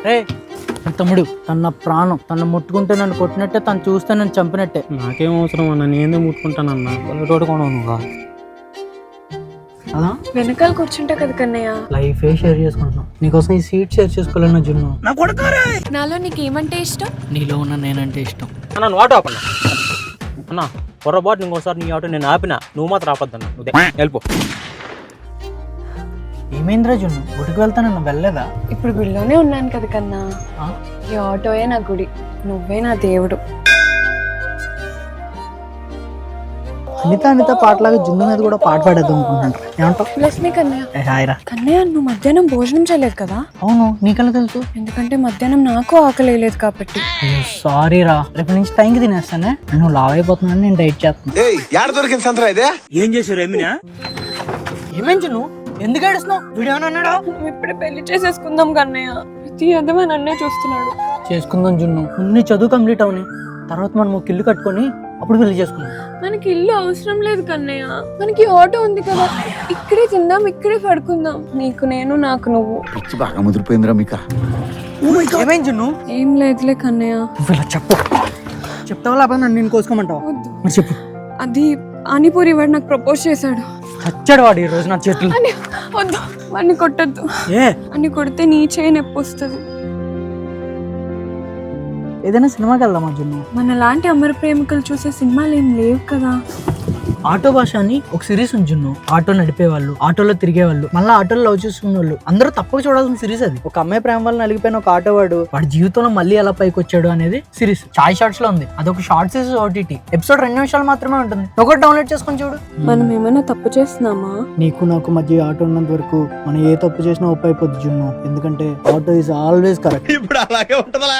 రే తమ్ముడు, తన ప్రాణం, తను ముట్టుకుంటే నన్ను కొట్టినట్టే, తను చూస్తే నన్ను చంపినట్టే. నాకేం అవసరం అన్న, నేనే ముట్టుకుంటానన్నా. తోడుకోవడం నువ్వు అలా వెనకాల కూర్చుంటా కదా కన్నయ్య. లైఫ్ షేర్ చేసుకుంటున్నాం, నీకోసం ఈ సీట్ షేర్ చేసుకోవాలన్న జున్ను. నాలో నీకేమంటే ఇష్టం? నీలో ఉన్న నేనంటే ఇష్టం. అన్న నువ్వు ఆటో ఆపన్నా అన్న, పొరపాటు ఇంకోసారి నీ ఆటో నేను ఆపినా, నువ్వు మాత్రం ఆపద్దన్నా. నువ్వు వెళ్ళిపో. ఏమైందిరా జున్ను, గుడికి వెళ్తానన్న వెళ్ళలేదా? ఇప్పుడు గుడిలోనే ఉన్నాను కదా కన్నా. ఈ ఆటోయే నా గుడి, నువ్వే నా దేవుడు. అనిత పాటలాగా జున్ను మీద కూడా పాట పాడేద్దాం అనుకుంటున్నాను. ఏమంటావు? ప్లస్ మీ కన్నయ్య. హాయిరా. కన్నయ్య, నువ్వు మధ్యాహ్నం భోజనం చేయలేదు కదా? అవును, నీకెలా తెలుసు? ఎందుకంటే మధ్యాహ్నం నాకు ఆకలి వేయలేదు కాబట్టి. అయ్యో సారీ రా, రేపు నుంచి టైంకి తినేస్తానే. నువ్వు లావ్ అయిపోతున్నాను, నేను డైట్ చేస్తాను. ఏం చేశారు ఏమినా? ఏమేం జున్ను, ఎందుకు ఏడుస్తున్నావు? వీడియో అన్నాడా? నువ్వు ఇప్పుడే పెళ్లి చేసేసుకుందాం కన్నయ్య. ప్రతి అదమా నన్నే చూస్తున్నాడు. చేసుకుందాం జున్ను, ముందు చదువు కంప్లీట్ అవని, తర్వాత మనం ఒక ఇల్లు కట్టుకొని అప్పుడు పెళ్లి చేసుకుందాం. మనకి ఇల్లు అవసరం లేదు కన్నయ్య, మనకి ఆటో ఉంది కదా, ఇక్కడే తిందాం, ఇక్కడే పడుకుందాం. నీకు నేను, నాకు నువ్వు. బాగా ముదిరిపోయిందిరా మీకా. ఏమేం జున్ను? ఏం లేదులే కన్నయ్య. ఇలా చెప్పు, చెప్తావా లేకపోతే నన్ను నేను కోసుకోమంటావా? వద్దు. మరి చెప్పు. అది పానీపూరి వాడు నాకు ప్రపోజ్ చేశాడు. చచ్చాడు వాడు ఈ రోజు నా చేతులు. అని వద్దు, వాడిని కొట్టద్దు. ఏ అని కొడితే నీ చేయి నొప్పి వస్తుంది. ఏదైనా సినిమాకి వెళ్దామా జున్ను? మన లాంటి అమర ప్రేమికులు చూసే సినిమాలు ఏం లేవు కదా. ఆటో భాష అని ఒక సిరీస్ ఉంది జున్ను. ఆటో నడిపేవాళ్ళు, ఆటోలో తిరిగేవాళ్ళు, మళ్ళీ ఆటోలో లవ్ చేసుకునే వాళ్ళు అందరూ తప్పక చూడాల్సిన సిరీస్ అది. ఒక అమ్మాయి ప్రేమ వల్ల నలిగిపోయిన ఒక ఆటో వాడి జీవితంలో మళ్ళీ ఎలా పైకి వచ్చాడు అనేది సిరీస్. చాయ్ షార్ట్స్ లో ఉంది. అదొక షార్ట్ సిరీస్, ఓటీటీ ఎపిసోడ్ 2 నిమిషాలు మాత్రమే ఉంటుంది. ఒకటి డౌన్లోడ్ చేసుకొని చూడు. మనం ఏమైనా తప్పు చేస్తున్నామా? నీకు నాకు మధ్య ఆటో ఉన్నంత వరకు మనం ఏ తప్పు చేసినా ఒప్పు అయిపోద్ది జున్ను. ఎందుకంటే ఆటో ఈజ్ ఆల్వేస్ కరెక్ట్. ఇప్పుడు అలాగే ఉంటదా?